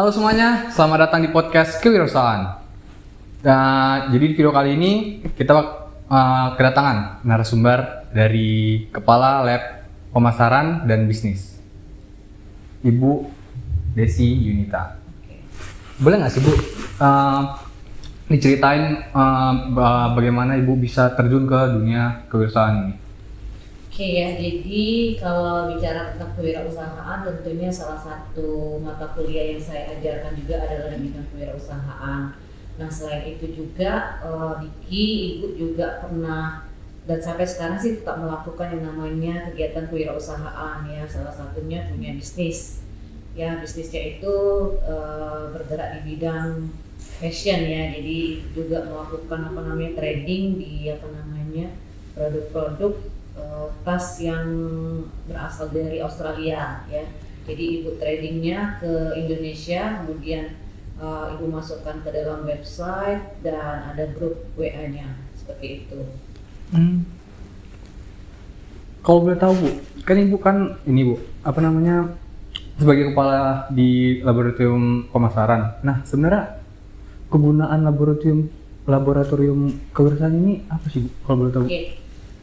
Halo semuanya, selamat datang di podcast Kewirausahaan. Jadi di video kali ini kita kedatangan narasumber dari Kepala Lab Pemasaran dan Bisnis, Ibu Desi Yunita. Boleh nggak sih Bu, diceritain bagaimana Ibu bisa terjun ke dunia kewirausahaan ini? Oke ya, jadi kalau bicara tentang kewirausahaan tentunya salah satu mata kuliah yang saya ajarkan juga adalah di bidang kewirausahaan. Nah selain itu juga Diki, Ibu juga pernah dan sampai sekarang sih tetap melakukan yang namanya kegiatan kewirausahaan ya. Salah satunya punya bisnis. Ya bisnisnya itu bergerak di bidang fashion ya. Jadi juga melakukan trading di produk-produk tas yang berasal dari Australia ya. Jadi Ibu tradingnya ke Indonesia, kemudian Ibu masukkan ke dalam website dan ada grup WA-nya seperti itu. Kalau boleh tahu Bu, kan Ibu kan ini Bu, sebagai kepala di laboratorium pemasaran. Nah sebenarnya kegunaan laboratorium kewirausahaan ini apa sih Bu, kalau boleh tahu? Oke.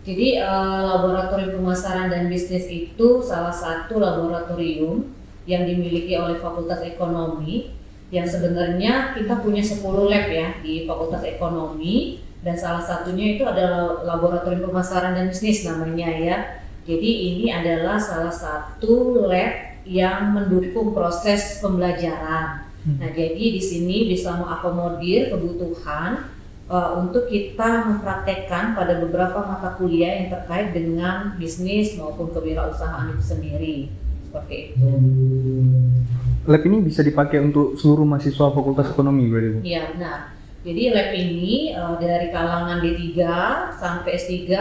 Jadi laboratorium pemasaran dan bisnis itu salah satu laboratorium yang dimiliki oleh Fakultas Ekonomi, yang sebenarnya kita punya 10 lab ya di Fakultas Ekonomi, dan salah satunya itu adalah laboratorium pemasaran dan bisnis namanya ya. Jadi ini adalah salah satu lab yang mendukung proses pembelajaran. Nah jadi di sini bisa mengakomodir kebutuhan untuk kita mempraktekkan pada beberapa mata kuliah yang terkait dengan bisnis maupun kewirausahaan itu sendiri, seperti itu. Lab ini bisa dipakai untuk seluruh mahasiswa Fakultas Ekonomi berarti Bu? Iya benar. Jadi lab ini dari kalangan D3 sampai S3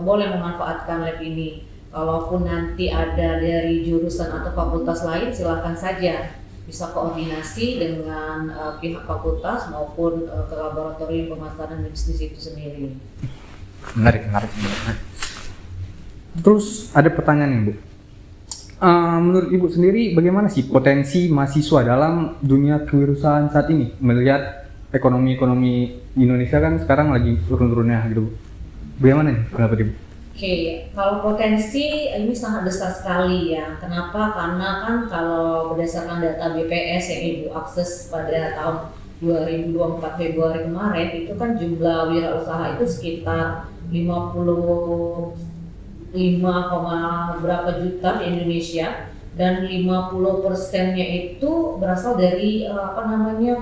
boleh memanfaatkan lab ini. Kalaupun nanti ada dari jurusan atau fakultas lain silakan saja. Bisa koordinasi dengan pihak fakultas maupun ke laboratorium pemasaran dan bisnis itu sendiri. Menarik. Terus ada pertanyaan nih Bu. Menurut Ibu sendiri bagaimana sih potensi mahasiswa dalam dunia kewirausahaan saat ini? Melihat ekonomi Indonesia kan sekarang lagi turun-turunnya gitu Bu. Bagaimana nih pendapat Ibu? Oke, kalau potensi ini sangat besar sekali ya. Kenapa? Karena kan kalau berdasarkan data BPS yang Ibu akses pada tahun 2024 Februari kemarin, itu kan jumlah wirausaha itu sekitar 55, berapa juta di Indonesia, dan 50%-nya itu berasal dari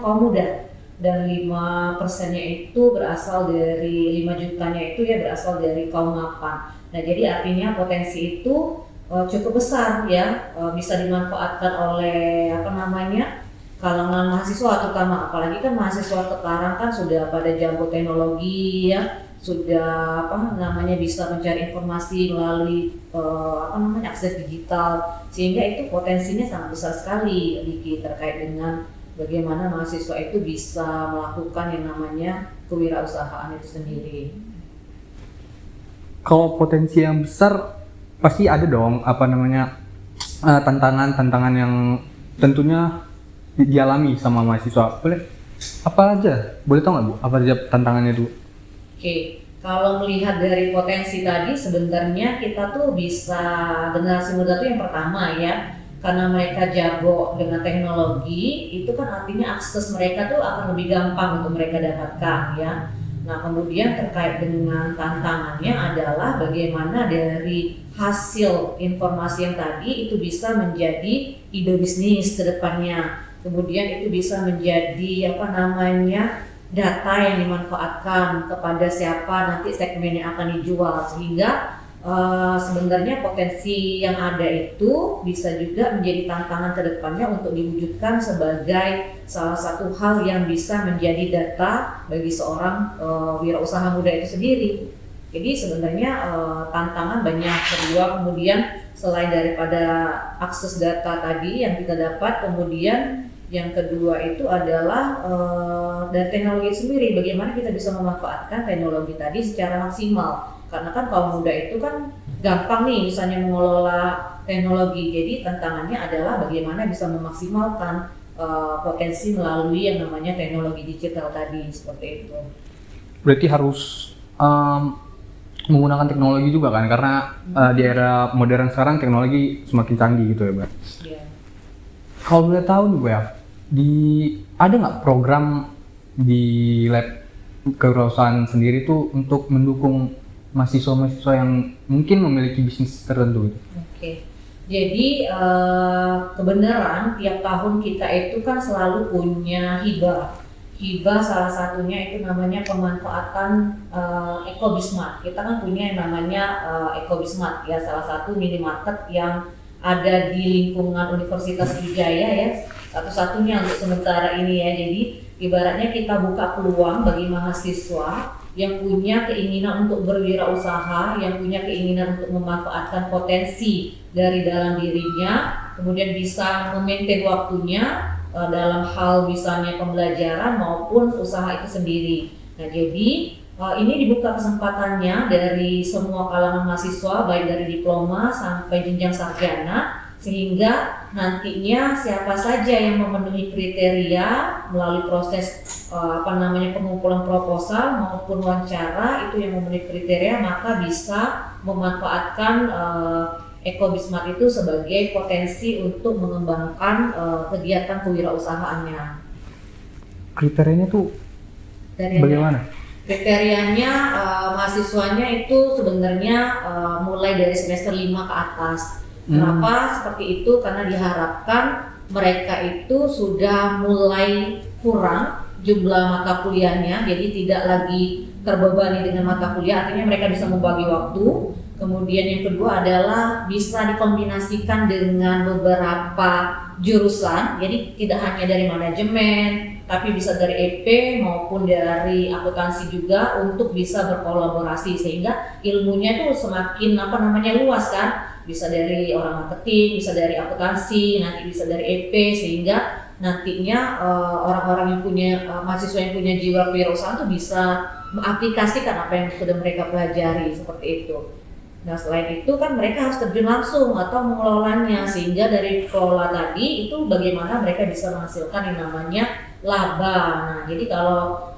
kaum muda. Dan 5%-nya itu berasal dari 5 jutanya itu ya berasal dari kaum mapan. Nah jadi artinya potensi itu cukup besar ya, bisa dimanfaatkan oleh kalangan mahasiswa, terutama apalagi kan mahasiswa sekarang kan sudah pada jago teknologi ya, sudah bisa mencari informasi melalui akses digital, sehingga itu potensinya sangat besar sekali Diki terkait dengan bagaimana mahasiswa itu bisa melakukan yang namanya kewirausahaan itu sendiri. Kalau potensi yang besar pasti ada dong tantangan yang tentunya dialami sama mahasiswa. Boleh tahu nggak Bu? Apa aja tantangannya itu? Oke, kalau melihat dari potensi tadi sebenarnya kita tuh bisa generasi muda tuh yang pertama ya. Karena mereka jago dengan teknologi, itu kan artinya akses mereka tuh akan lebih gampang untuk mereka dapatkan ya. Nah kemudian terkait dengan tantangannya adalah bagaimana dari hasil informasi yang tadi itu bisa menjadi ide bisnis ke depannya. Kemudian itu bisa menjadi data yang dimanfaatkan kepada siapa nanti segmen yang akan dijual, sehingga sebenarnya potensi yang ada itu bisa juga menjadi tantangan ke depannya untuk diwujudkan sebagai salah satu hal yang bisa menjadi data bagi seorang wirausaha muda itu sendiri. Jadi sebenarnya tantangan banyak. Kedua, kemudian selain daripada akses data tadi yang kita dapat, kemudian yang kedua itu adalah dari teknologi sendiri, bagaimana kita bisa memanfaatkan teknologi tadi secara maksimal. Karena kan kaum muda itu kan gampang nih misalnya mengelola teknologi, jadi tantangannya adalah bagaimana bisa memaksimalkan potensi melalui yang namanya teknologi digital tadi seperti itu. Berarti harus menggunakan teknologi juga kan, karena di era modern sekarang teknologi semakin canggih gitu ya, Mbak. Iya. Kalau boleh tahu nih, Bu ya, ada nggak program di lab kewirausahaan sendiri tuh untuk mendukung mahasiswa-mahasiswa yang mungkin memiliki bisnis tertentu gitu? Oke. Jadi kebenaran tiap tahun kita itu kan selalu punya hibah. Hibah salah satunya itu namanya pemanfaatan Ecobismart. Kita kan punya yang namanya Ecobismart ya, salah satu minimarket yang ada di lingkungan Universitas Wijaya ya, satu-satunya untuk sementara ini ya. Jadi ibaratnya kita buka peluang bagi mahasiswa yang punya keinginan untuk berwirausaha, yang punya keinginan untuk memanfaatkan potensi dari dalam dirinya, kemudian bisa memaintain waktunya dalam hal misalnya pembelajaran maupun usaha itu sendiri. Nah, jadi ini dibuka kesempatannya dari semua kalangan mahasiswa, baik dari diploma sampai jenjang sarjana, sehingga nantinya siapa saja yang memenuhi kriteria melalui proses pengumpulan proposal maupun wawancara itu yang memenuhi kriteria, maka bisa memanfaatkan Ecobismart itu sebagai potensi untuk mengembangkan kegiatan kewirausahaannya. Kriterianya tuh bagaimana? Kriterianya mahasiswanya itu sebenarnya mulai dari semester 5 ke atas. Kenapa seperti itu? Karena diharapkan mereka itu sudah mulai kurang jumlah mata kuliahnya, jadi tidak lagi terbebani dengan mata kuliah, artinya mereka bisa membagi waktu. Kemudian yang kedua adalah bisa dikombinasikan dengan beberapa jurusan, jadi tidak hanya dari manajemen, tapi bisa dari EP maupun dari akuntansi juga untuk bisa berkolaborasi, sehingga ilmunya itu semakin luas kan. Bisa dari orang marketing, bisa dari akuntansi, nanti bisa dari EP, sehingga nantinya orang-orang yang punya mahasiswa yang punya jiwa kewirausahaan itu bisa mengaplikasikan apa yang sudah mereka pelajari seperti itu. Nah, selain itu kan mereka harus terjun langsung atau mengelolanya, sehingga dari kelola tadi itu bagaimana mereka bisa menghasilkan yang namanya laba. Nah, jadi kalau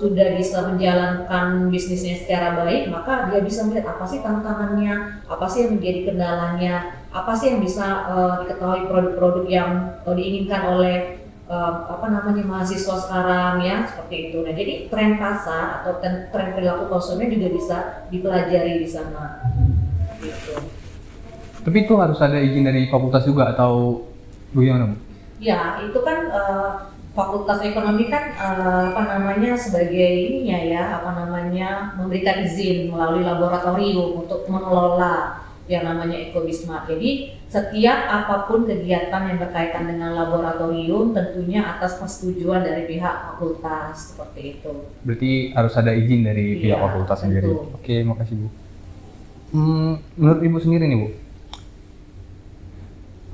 sudah bisa menjalankan bisnisnya secara baik, maka dia bisa melihat apa sih tantangannya, apa sih yang menjadi kendalanya, apa sih yang bisa diketahui produk-produk yang diinginkan oleh mahasiswa sekarang ya, seperti itu. Nah, jadi tren pasar atau tren perilaku konsumen juga bisa dipelajari di sana. Gitu. Tapi itu harus ada izin dari fakultas juga atau bagaimana, Bu? Ya, itu kan Fakultas Ekonomi kan sebagai ininya ya, memberikan izin melalui laboratorium untuk mengelola yang namanya Ecobismart. Jadi setiap apapun kegiatan yang berkaitan dengan laboratorium tentunya atas persetujuan dari pihak fakultas, seperti itu. Berarti harus ada izin dari pihak fakultas sendiri. Oke, makasih, Bu. Menurut Ibu sendiri nih, Bu,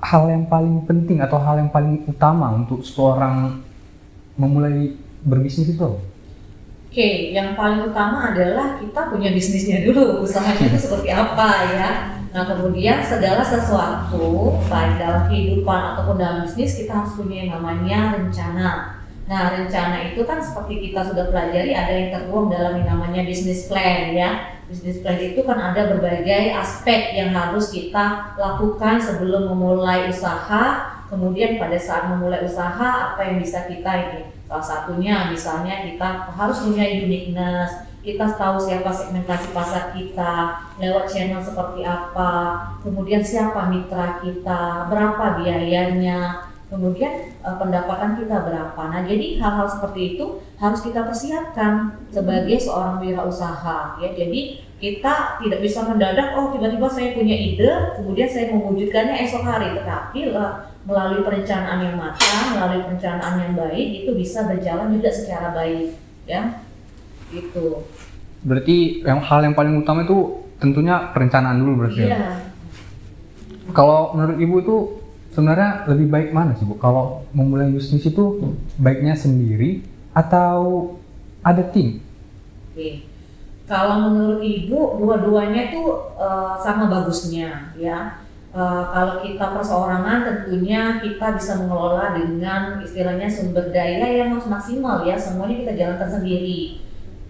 hal yang paling penting atau hal yang paling utama untuk seorang memulai berbisnis itu? Oke, yang paling utama adalah kita punya bisnisnya dulu, usahanya itu seperti apa ya. Nah, kemudian segala sesuatu baik dalam kehidupan ataupun dalam bisnis kita harus punya yang namanya rencana. Nah, rencana itu kan seperti kita sudah pelajari ada yang tertuang dalam yang namanya business plan ya. Business plan itu kan ada berbagai aspek yang harus kita lakukan sebelum memulai usaha. Kemudian pada saat memulai usaha apa yang bisa kita ini? Salah satunya misalnya kita harus punya uniqueness. Kita tahu siapa segmentasi pasar kita, lewat channel seperti apa, kemudian siapa mitra kita, berapa biayanya, kemudian pendapatan kita berapa. Nah, jadi hal-hal seperti itu harus kita persiapkan sebagai seorang wirausaha ya. Jadi kita tidak bisa mendadak, oh tiba-tiba saya punya ide, kemudian saya mewujudkannya esok hari, tetapi melalui perencanaan yang matang, melalui perencanaan yang baik itu bisa berjalan juga secara baik ya. Gitu. Berarti hal yang paling utama itu tentunya perencanaan dulu berarti. Iya. Kalau menurut Ibu itu sebenarnya lebih baik mana sih, Bu? Kalau memulai bisnis itu baiknya sendiri atau ada tim? Oke. Kalau menurut Ibu dua-duanya itu sama bagusnya ya. kalau kita perseorangan tentunya kita bisa mengelola dengan istilahnya sumber daya yang harus maksimal ya, semuanya kita jalankan sendiri.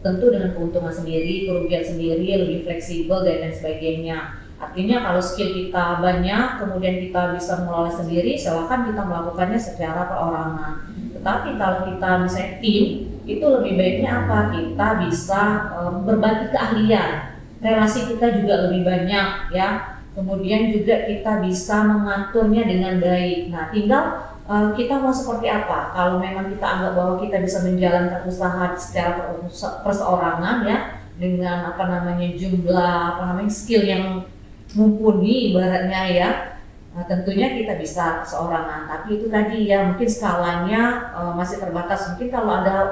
Tentu dengan keuntungan sendiri, kerugian sendiri, lebih fleksibel dan lain sebagainya. Artinya kalau skill kita banyak, kemudian kita bisa mengelola sendiri, silakan kita melakukannya secara perorangan. Tetapi kalau kita misalnya tim, itu lebih baiknya apa? Kita bisa berbagi keahlian, relasi kita juga lebih banyak ya. Kemudian juga kita bisa mengaturnya dengan baik. Nah, tinggal kita mau seperti apa. Kalau memang kita anggap bahwa kita bisa menjalankan usaha secara perseorangan ya, dengan jumlah skill yang mumpuni ibaratnya ya. Nah, tentunya kita bisa seorangan, tapi itu tadi ya mungkin skalanya masih terbatas. Mungkin kalau ada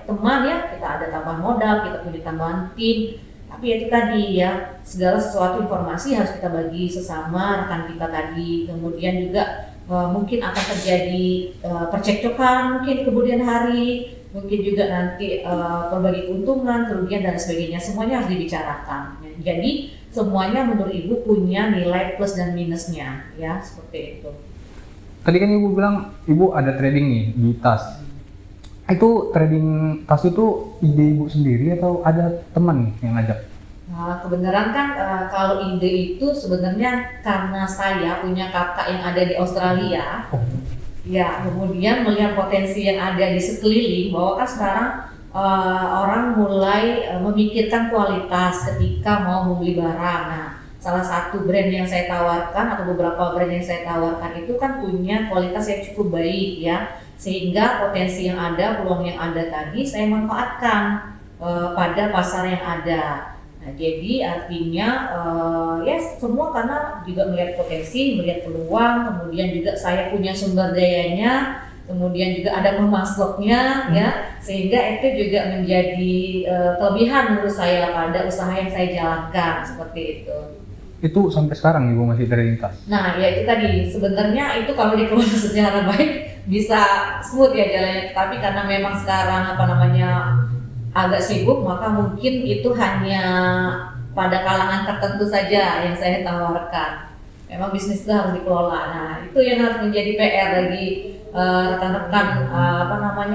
teman ya, kita ada tambahan modal, kita punya tambahan tim. Tapi itu tadi ya, segala sesuatu informasi harus kita bagi sesama rekan kita tadi. Kemudian juga mungkin akan terjadi percekcokan mungkin kemudian hari, mungkin juga nanti berbagi keuntungan, kerugian dan sebagainya. Semuanya harus dibicarakan. Jadi semuanya menurut Ibu punya nilai plus dan minusnya ya, seperti itu. Tadi kan Ibu bilang Ibu ada trading nih di tas. Itu trading tas itu ide Ibu sendiri atau ada teman yang ngajak? Nah, kebenaran kan kalau ide itu sebenarnya karena saya punya kakak yang ada di Australia. Ya, kemudian melihat potensi yang ada di sekeliling, bahwa kan sekarang orang mulai memikirkan kualitas ketika mau membeli barang. Nah, salah satu brand yang saya tawarkan atau beberapa brand yang saya tawarkan itu kan punya kualitas yang cukup baik ya, sehingga potensi yang ada, peluang yang ada tadi saya manfaatkan pada pasar yang ada. Nah, jadi artinya ya semua karena juga melihat potensi, melihat peluang, kemudian juga saya punya sumber dayanya, kemudian juga ada memasoknya ya, sehingga itu juga menjadi kelebihan menurut saya pada usaha yang saya jalankan seperti itu. Itu sampai sekarang Ibu masih trading tas? Nah, ya itu tadi sebenarnya itu kalau dikelola secara baik bisa smooth ya jalannya, tapi karena memang sekarang agak sibuk, maka mungkin itu hanya pada kalangan tertentu saja yang saya tawarkan. Memang bisnis itu harus dikelola. Nah, itu yang harus menjadi PR bagi rekan-rekan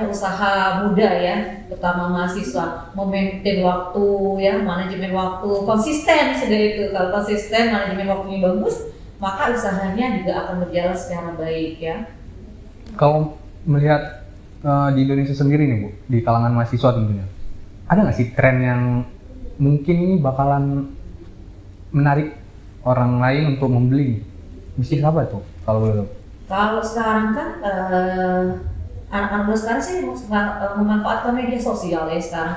usaha muda ya, terutama mahasiswa, memaintain waktu ya, manajemen waktu, konsisten sudah itu. Kalau konsisten, manajemen waktunya bagus, maka usahanya juga akan berjalan secara baik ya. Kalau melihat di Indonesia sendiri nih Bu, di kalangan mahasiswa tentunya, ada nggak sih tren yang mungkin ini bakalan menarik orang lain untuk membeli? Bisnis apa tuh kalau boleh tahu? Kalau sekarang kan anak-anak muda sekarang sih memanfaatkan media sosial ya. Sekarang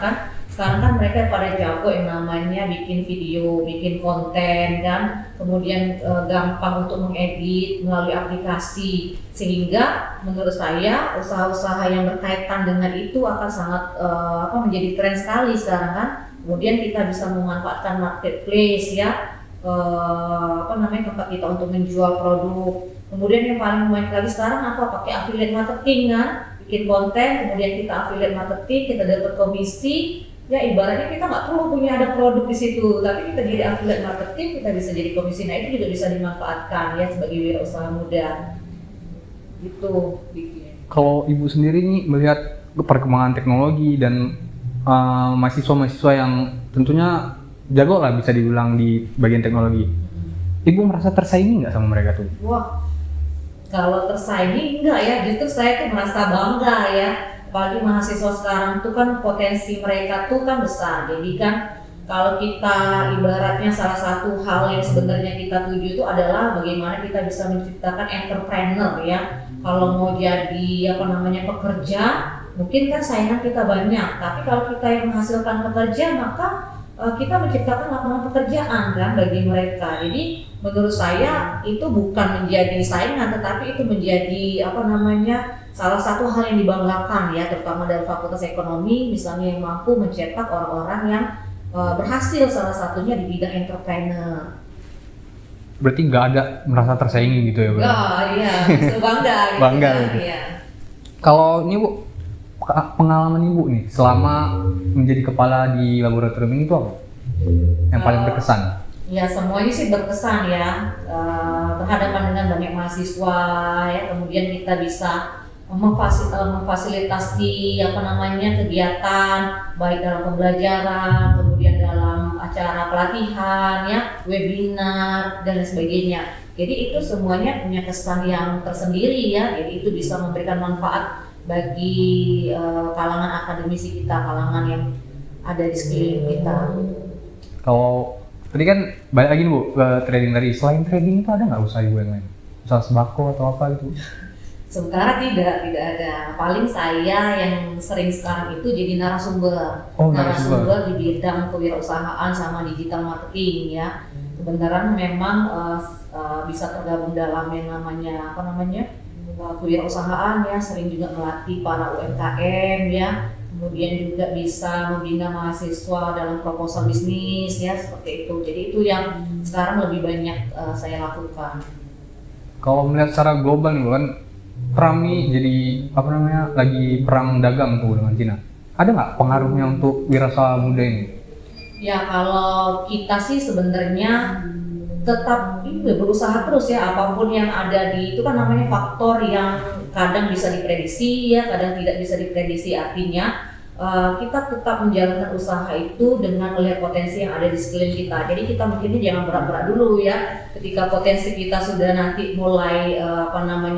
kan mereka pada jago yang namanya bikin video, bikin konten kan, kemudian gampang untuk mengedit melalui aplikasi, sehingga menurut saya usaha-usaha yang berkaitan dengan itu akan sangat menjadi tren sekali sekarang kan. Kemudian kita bisa memanfaatkan marketplace ya, tempat kita untuk menjual produk. Kemudian yang paling menarik lagi sekarang pakai affiliate marketing kan, bikin konten, kemudian kita affiliate marketing, kita dapat komisi. Ya ibaratnya kita nggak perlu punya ada produk di situ, tapi kita jadi affiliate marketing, kita bisa jadi komisi. Nah, itu juga bisa dimanfaatkan ya sebagai wirausaha muda. Gitu bikin. Kalau Ibu sendiri nih melihat perkembangan teknologi dan mahasiswa-mahasiswa yang tentunya jago lah bisa dibilang di bagian teknologi, Ibu merasa tersaingi nggak sama mereka tuh? Wah, kalau tersaingi enggak ya, justru saya tuh merasa bangga ya. Apalagi mahasiswa sekarang tuh kan potensi mereka tuh kan besar. Jadi kan kalau kita ibaratnya salah satu hal yang sebenarnya kita tuju itu adalah bagaimana kita bisa menciptakan entrepreneur ya. Kalau mau jadi pekerja, mungkin kan saingan kita banyak. Tapi kalau kita yang menghasilkan pekerja, maka kita menciptakan lapangan pekerjaan kan bagi mereka. Jadi menurut saya itu bukan menjadi saingan, tetapi itu menjadi salah satu hal yang dibanggakan ya, terutama dari Fakultas Ekonomi misalnya, yang mampu mencetak orang-orang yang berhasil salah satunya di bidang entrepreneur. Berarti nggak ada merasa tersaingi gitu ya Bu? Iya, itu bangga. Bangga gitu. Iya. Kalau ini Bu, pengalaman Ibu nih selama menjadi kepala di laboratorium ini itu apa yang paling berkesan? Ya semuanya sih berkesan ya, berhadapan dengan banyak mahasiswa ya, kemudian kita bisa memfasilitasi apa namanya kegiatan baik dalam pembelajaran, kemudian dalam acara pelatihan ya, webinar dan lain sebagainya. Jadi itu semuanya punya kesan yang tersendiri ya, jadi itu bisa memberikan manfaat bagi kalangan akademisi kita, kalangan yang ada di sekeliling kita. Kalau tadi kan balik lagi nih Bu ke trading tadi. Selain trading itu ada nggak usaha Ibu yang lain? Usaha sembako atau apa gitu? Sementara tidak ada. Paling saya yang sering sekarang itu jadi narasumber. Oh, narasumber di bidang kewirausahaan sama digital marketing ya. Kebenaran memang bisa tergabung dalam yang namanya kewirausahaan ya, sering juga melatih para UMKM ya. Kemudian juga bisa membina mahasiswa dalam proposal bisnis ya, seperti itu. Jadi itu yang sekarang lebih banyak saya lakukan. Kalau melihat secara global nih Bu, kan perang nih jadi lagi perang dagang tuh dengan Cina. Ada nggak pengaruhnya untuk wirausaha muda ini? Ya kalau kita sih sebenarnya tetap berusaha terus ya, apapun yang ada di itu kan namanya faktor yang kadang bisa diprediksi ya, kadang tidak bisa diprediksi. Artinya kita tetap menjalankan usaha itu dengan melihat potensi yang ada di sekeliling kita. Jadi kita mungkin jangan berat-berat dulu ya. Ketika potensi kita sudah nanti mulai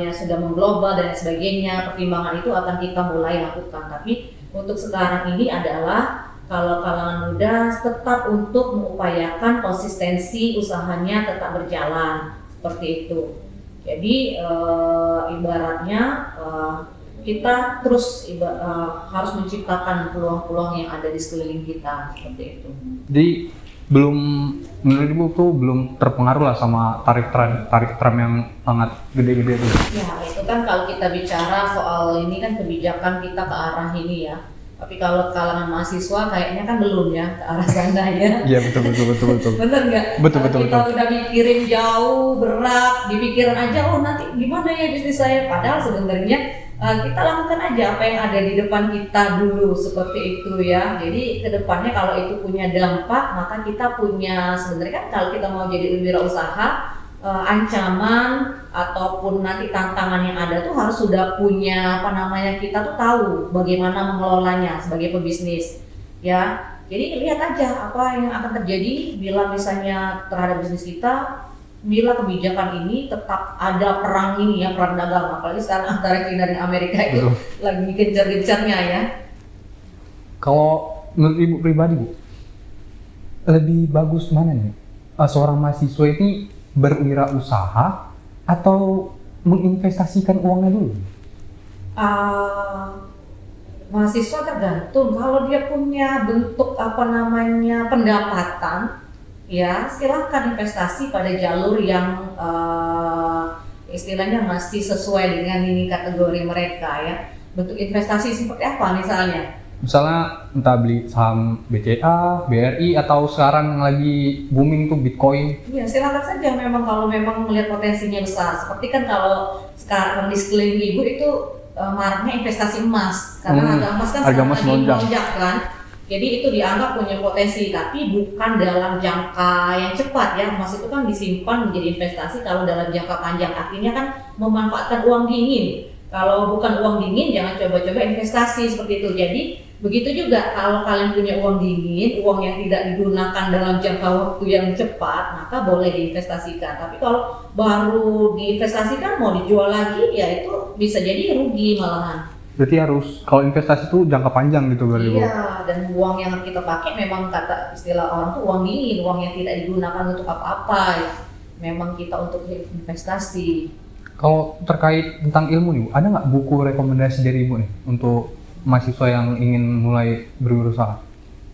sudah mengglobal dan sebagainya, pertimbangan itu akan kita mulai lakukan. Tapi untuk sekarang ini adalah kalau kalangan muda tetap untuk mengupayakan konsistensi usahanya tetap berjalan seperti itu. Jadi ibaratnya kita terus harus menciptakan peluang-peluang yang ada di sekeliling kita seperti itu. Jadi menurut Ibu tuh belum terpengaruh lah sama tarik tram yang sangat gede-gede itu. Ya itu kan kalau kita bicara soal ini kan kebijakan kita ke arah ini ya. Tapi kalau kalangan mahasiswa kayaknya kan belum ya ke arah sana ya. Iya betul. Bener nggak? Betul. Kita udah mikirin jauh, berat, di pikiran aja, oh nanti gimana ya bisnis saya. Padahal sebenarnya kita lakukan aja apa yang ada di depan kita dulu seperti itu ya. Jadi kedepannya kalau itu punya dampak, maka kita punya sebenarnya kan kalau kita mau jadi wirausaha, ancaman ataupun nanti tantangan yang ada tuh harus sudah punya kita tuh tahu bagaimana mengelolanya sebagai pebisnis ya. Jadi lihat aja apa yang akan terjadi bila misalnya terhadap bisnis kita, bila kebijakan ini tetap ada perang ini ya, perang dagang, apalagi sekarang antara China dan Amerika itu lagi gencar-gencarnya ya. Kalau menurut Ibu pribadi Bu, lebih bagus mana nih? Seorang mahasiswa ini berwirausaha atau menginvestasikan uangnya dulu? Mahasiswa tergantung. Kalau dia punya bentuk pendapatan, ya silahkan investasi pada jalur yang istilahnya masih sesuai dengan ini kategori mereka ya. Bentuk investasi seperti apa misalnya? Misalnya entah beli saham BCA, BRI, atau sekarang lagi booming tuh Bitcoin. Ya silakan saja memang kalau memang melihat potensinya besar. Seperti kan kalau sekarang di sekeliling Ibu itu maraknya investasi emas karena harga emas kan sekarang lagi melonjak kan. Jadi itu dianggap punya potensi, tapi bukan dalam jangka yang cepat ya. Emas itu kan disimpan menjadi investasi kalau dalam jangka panjang, artinya kan memanfaatkan uang dingin. Kalau bukan uang dingin, jangan coba-coba investasi seperti itu. Jadi begitu juga kalau kalian punya uang dingin, uang yang tidak digunakan dalam jangka waktu yang cepat, maka boleh diinvestasikan. Tapi kalau baru diinvestasikan mau dijual lagi, ya itu bisa jadi rugi malahan. Berarti harus kalau investasi itu jangka panjang gitu berarti. Iya, dan uang yang kita pakai memang kata istilah orang tuh uang dingin, uang yang tidak digunakan untuk apa-apa ya. Memang kita untuk investasi. Kalau terkait tentang ilmu nih Bu, ada nggak buku rekomendasi dari Ibu nih untuk mahasiswa yang ingin mulai berwirausaha?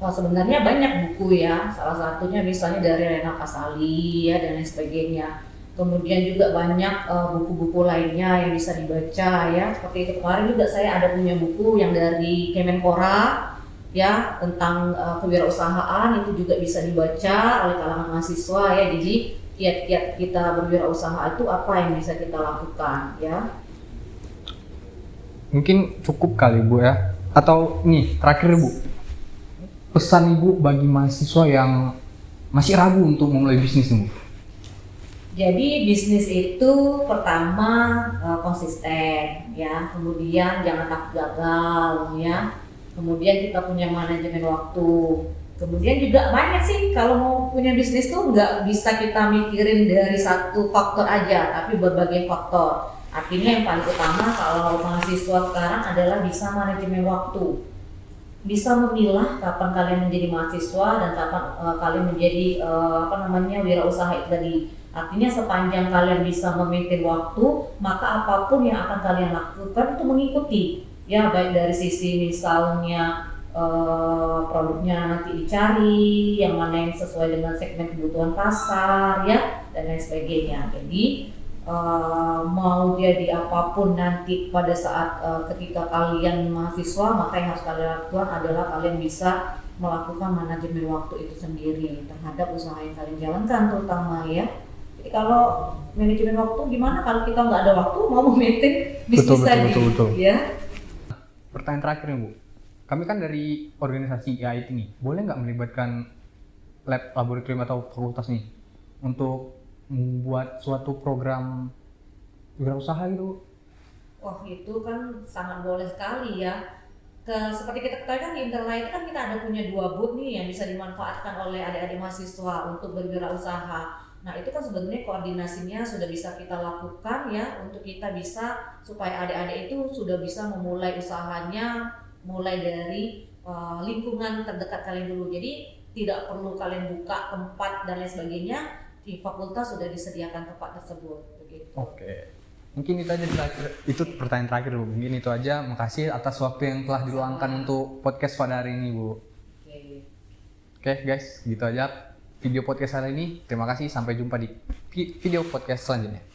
Sebenarnya banyak buku ya, salah satunya misalnya dari Rena Kasali ya dan lain sebagainya. Kemudian juga banyak buku-buku lainnya yang bisa dibaca ya. Seperti itu kemarin juga saya ada punya buku yang dari Kemenpora ya tentang kewirausahaan, itu juga bisa dibaca oleh kalangan mahasiswa ya. Jadi kiat-kiat kita berwirausaha itu apa yang bisa kita lakukan ya. Mungkin cukup kali Bu ya. Atau nih terakhir Bu, pesan Ibu bagi mahasiswa yang masih ragu untuk memulai bisnis nih Bu? Jadi bisnis itu pertama konsisten ya, kemudian jangan takut gagal ya, kemudian kita punya manajemen waktu, kemudian juga banyak sih kalau mau punya bisnis tuh nggak bisa kita mikirin dari satu faktor aja, tapi berbagai faktor. Artinya yang paling utama kalau mahasiswa sekarang adalah bisa manajemen waktu, bisa memilah kapan kalian menjadi mahasiswa dan kapan kalian menjadi wirausaha itu tadi. Artinya sepanjang kalian bisa memaintain waktu, maka apapun yang akan kalian lakukan itu mengikuti. Ya baik dari sisi misalnya produknya nanti dicari, yang mana yang sesuai dengan segmen kebutuhan pasar, ya dan lain sebagainya. Jadi mau jadi apapun nanti pada saat ketika kalian mahasiswa, maka yang harus kalian lakukan adalah kalian bisa melakukan manajemen waktu itu sendiri terhadap usaha yang kalian jalankan terutama ya. Jadi kalau manajemen waktu gimana kalau kita nggak ada waktu mau memaintain bisnis tadi? Betul. Ya. Pertanyaan terakhir nih Bu, kami kan dari organisasi IAIT nih, boleh nggak melibatkan lab laboratorium atau fakultas nih untuk membuat suatu program wirausaha gitu? Wah itu kan sangat boleh sekali ya. Seperti kita ketahui kan di Interlight kan kita ada punya 2 booth nih yang bisa dimanfaatkan oleh adik-adik mahasiswa untuk berwirausaha. Nah itu kan sebenarnya koordinasinya sudah bisa kita lakukan ya, untuk kita bisa supaya adik-adik itu sudah bisa memulai usahanya mulai dari lingkungan terdekat kalian dulu. Jadi tidak perlu kalian buka tempat dan lain sebagainya, di fakultas sudah disediakan tempat tersebut begitu. Oke. Mungkin itu aja itu pertanyaan terakhir Bu. Mungkin itu aja. Makasih atas waktu yang telah diluangkan untuk podcast pada hari ini Bu. Oke guys, gitu aja video podcast hari ini. Terima kasih, sampai jumpa di video podcast selanjutnya.